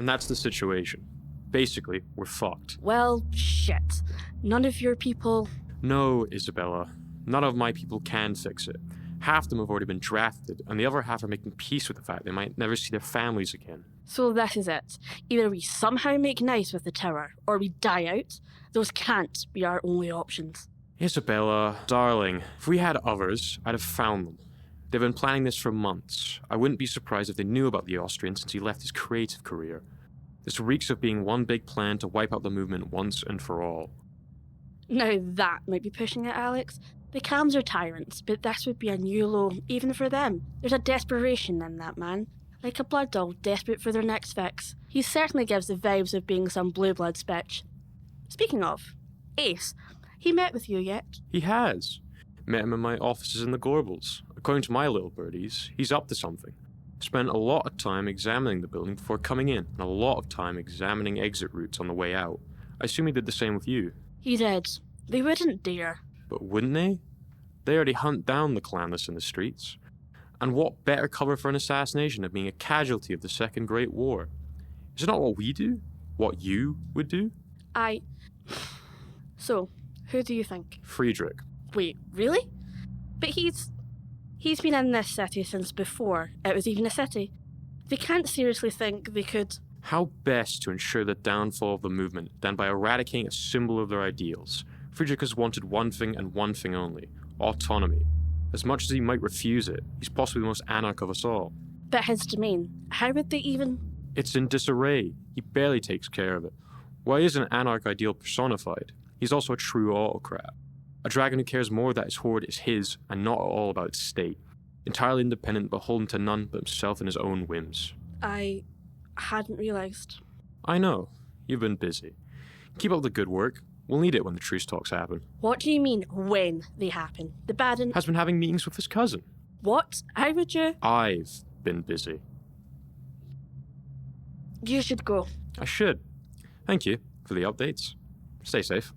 And that's the situation. Basically, we're fucked. Well, shit. None of your people... No, Isabella. None of my people can fix it. Half of them have already been drafted, and the other half are making peace with the fact they might never see their families again. So this is it. Either we somehow make nice with the tower, or we die out. Those can't be our only options. Isabella, darling, if we had others, I'd have found them. They've been planning this for months. I wouldn't be surprised if they knew about the Austrian since he left his creative career. This reeks of being one big plan to wipe out the movement once and for all. Now that might be pushing it, Alex. The Cams are tyrants, but this would be a new low, even for them. There's a desperation in that man. Like a blood dog desperate for their next fix. He certainly gives the vibes of being some blue blood's bitch. Speaking of, Ace, he met with you yet? He has. Met him in my offices in the Gorbals. According to my little birdies, he's up to something. Spent a lot of time examining the building before coming in, and a lot of time examining exit routes on the way out. I assume he did the same with you. He did. They wouldn't dare. But wouldn't they? They already hunt down the clanless in the streets. And what better cover for an assassination than being a casualty of the Second Great War? Is it not what we do? What you would do? So, who do you think? Friedrich. Wait, really? But he's been in this city since before it was even a city. They can't seriously think they could... How best to ensure the downfall of the movement than by eradicating a symbol of their ideals? Friedrich has wanted one thing and one thing only: autonomy. As much as he might refuse it, he's possibly the most anarch of us all. But his domain, how would they even... It's in disarray. He barely takes care of it. Why is an anarch ideal personified? He's also a true autocrat. A dragon who cares more that his hoard is his and not at all about its state. Entirely independent, beholden to none but himself and his own whims. I hadn't realised. I know. You've been busy. Keep up the good work. We'll need it when the truce talks happen. What do you mean, when they happen? The Baden... Has been having meetings with his cousin. What? How would you... I've been busy. You should go. I should. Thank you for the updates. Stay safe.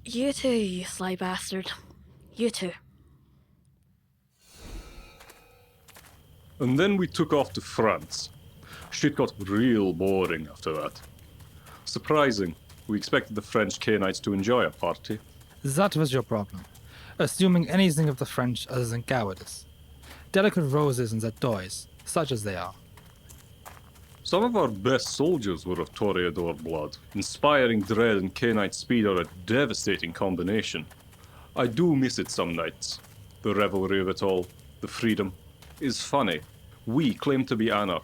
You too, you sly bastard. You too. And then we took off to France. Shit got real boring after that. Surprising. We expected the French Canaanites to enjoy a party. That was your problem. Assuming anything of the French other than cowardice. Delicate roses in their toys, such as they are. Some of our best soldiers were of Toreador blood. Inspiring dread and Canaanite speed are a devastating combination. I do miss it some nights. The revelry of it all, the freedom, is funny. We claim to be anarch.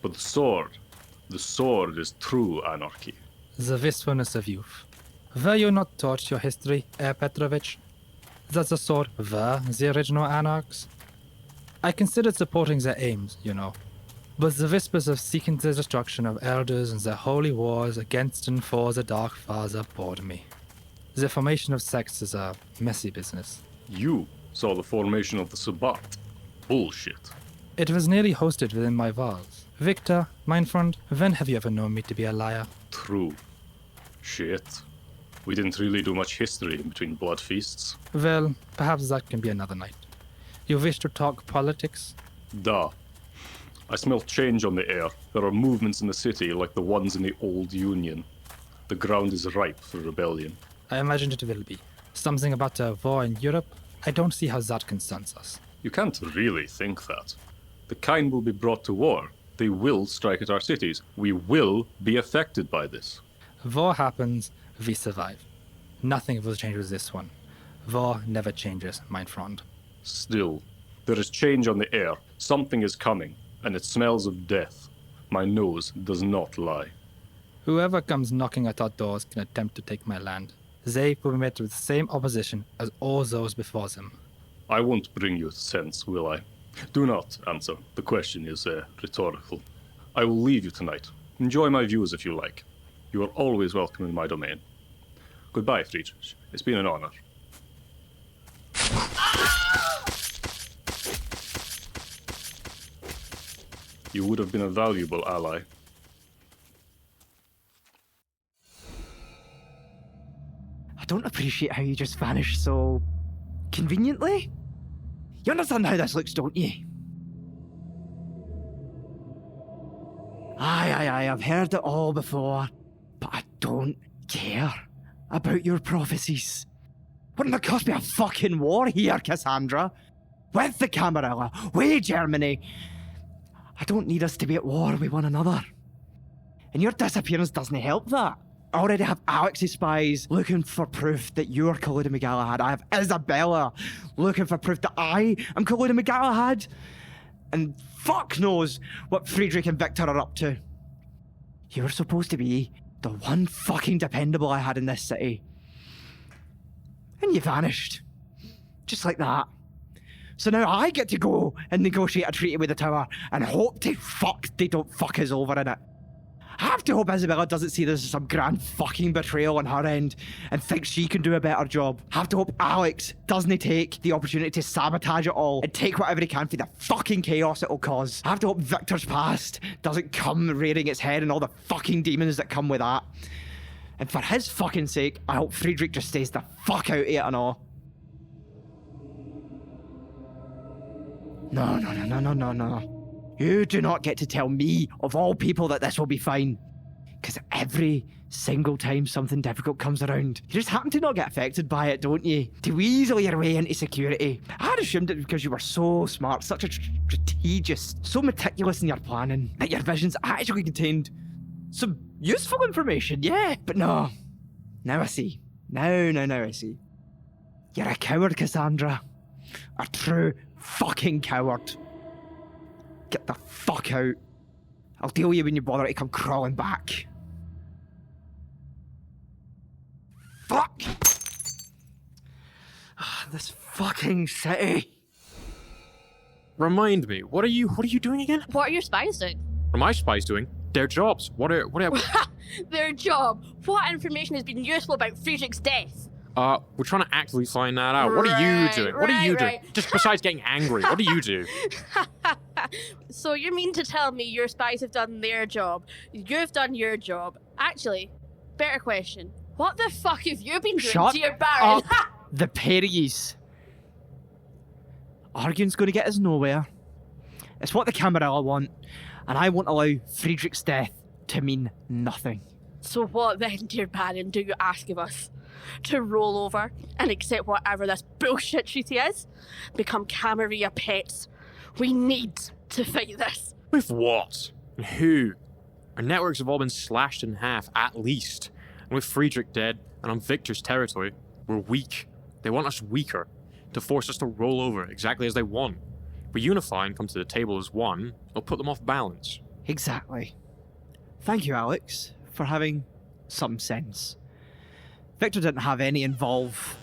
But the sword is true anarchy. The wistfulness of youth. Were you not taught your history, Herr Petrovich? That the sword were the original anarchs? I considered supporting their aims, you know. But the whispers of seeking the destruction of elders and their holy wars against and for the Dark Father bored me. The formation of sects is a messy business. You saw the formation of the Sabbat. Bullshit. It was nearly hosted within my walls. Victor, mein friend, when have you ever known me to be a liar? True. Shit. We didn't really do much history in between blood feasts. Well, perhaps that can be another night. You wish to talk politics? Da. I smell change on the air. There are movements in the city like the ones in the old Union. The ground is ripe for rebellion. I imagine it will be. Something about a war in Europe? I don't see how that concerns us. You can't really think that. The kind will be brought to war. They will strike at our cities. We will be affected by this. War happens, we survive. Nothing will change with this one. War never changes, mein friend. Still, there is change on the air. Something is coming, and it smells of death. My nose does not lie. Whoever comes knocking at our doors can attempt to take my land. They will be met with the same opposition as all those before them. I won't bring you sense, will I? Do not answer. The question is rhetorical. I will leave you tonight. Enjoy my views if you like. You are always welcome in my domain. Goodbye, Friedrich. It's been an honor. You would have been a valuable ally. I don't appreciate how you just vanished so... conveniently? You understand how this looks, don't you? Aye, I've heard it all before, but I don't care about your prophecies. We're on the cusp of a fucking war here, Cassandra. With the Camarilla, with Germany. I don't need us to be at war with one another. And your disappearance doesn't help that. I already have Alex's spies looking for proof that you're colluding with Galahad. I have Isabella looking for proof that I am colluding with Galahad. And fuck knows what Friedrich and Victor are up to. You were supposed to be the one fucking dependable I had in this city. And you vanished. Just like that. So now I get to go and negotiate a treaty with the Tower and hope to fuck they don't fuck us over in it. I have to hope Isabella doesn't see this as some grand fucking betrayal on her end and thinks she can do a better job. I have to hope Alex doesn't take the opportunity to sabotage it all and take whatever he can for the fucking chaos it'll cause. I have to hope Victor's past doesn't come rearing its head and all the fucking demons that come with that. And for his fucking sake, I hope Friedrich just stays the fuck out of it and all. No. You do not get to tell me, of all people, that this will be fine. Because every single time something difficult comes around, you just happen to not get affected by it, don't you? To weasel your way into security. I had assumed it because you were so smart, such a strategist, so meticulous in your planning, that your visions actually contained some useful information, yeah. But no. Now I see. Now I see. You're a coward, Cassandra. A true fucking coward. Get the fuck out. I'll deal with you when you bother to come crawling back. Fuck! This fucking city. Remind me, what are you doing again? What are your spies doing? What are my spies doing? Their jobs. What are Their job. What information has been useful about Friedrich's death? We're trying to actively find that out. What are you doing? What are you doing? Right. Just besides getting angry, what do you do? So you mean to tell me your spies have done their job, you've done your job? Actually, better question. What the fuck have you been doing Shut to your Baron? up, the pair of yous. Arguing's going to get us nowhere. It's what the Camarilla want, and I won't allow Friedrich's death to mean nothing. So what then, dear Baron, do you ask of us? To roll over and accept whatever this bullshit treaty is? Become Camarilla pets? We need to fight this. With what? And who? Our networks have all been slashed in half, at least. And with Friedrich dead and on Victor's territory, we're weak. They want us weaker, to force us to roll over exactly as they want. If we unify and come to the table as one, it'll put them off balance. Exactly. Thank you, Alex, for having some sense. Victor didn't have any involve.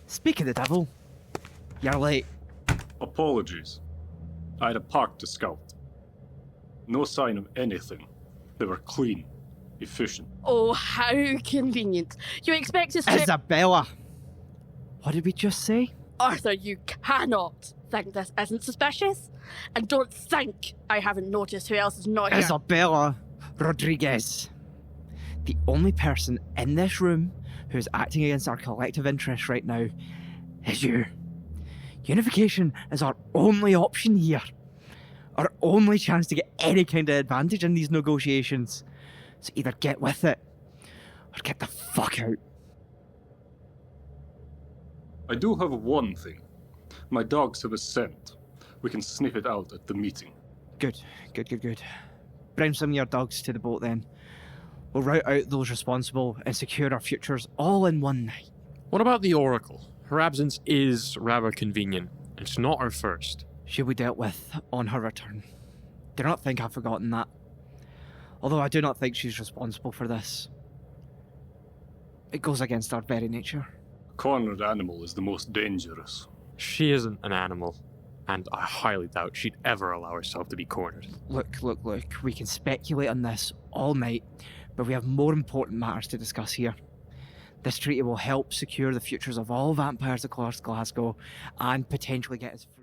Speak of the devil, you're late. Apologies. I had a park to scout. No sign of anything. They were clean, efficient. Oh, how convenient. You expect us to... Isabella! What did we just say? Arthur, you cannot think this isn't suspicious. And don't think I haven't noticed who else is not here. Isabella Rodriguez. The only person in this room who is acting against our collective interests right now is you. Unification is our only option here. Our only chance to get any kind of advantage in these negotiations. So either get with it, or get the fuck out. I do have one thing. My dogs have a scent. We can sniff it out at the meeting. Good. Bring some of your dogs to the boat then. We'll rout out those responsible and secure our futures all in one night. What about the Oracle? Her absence is rather convenient. It's not our first. She'll be dealt with on her return. Do not think I've forgotten that. Although I do not think she's responsible for this. It goes against our very nature. A cornered animal is the most dangerous. She isn't an animal, and I highly doubt she'd ever allow herself to be cornered. Look. We can speculate on this all night, but we have more important matters to discuss here. This treaty will help secure the futures of all vampires across Glasgow and potentially get us free.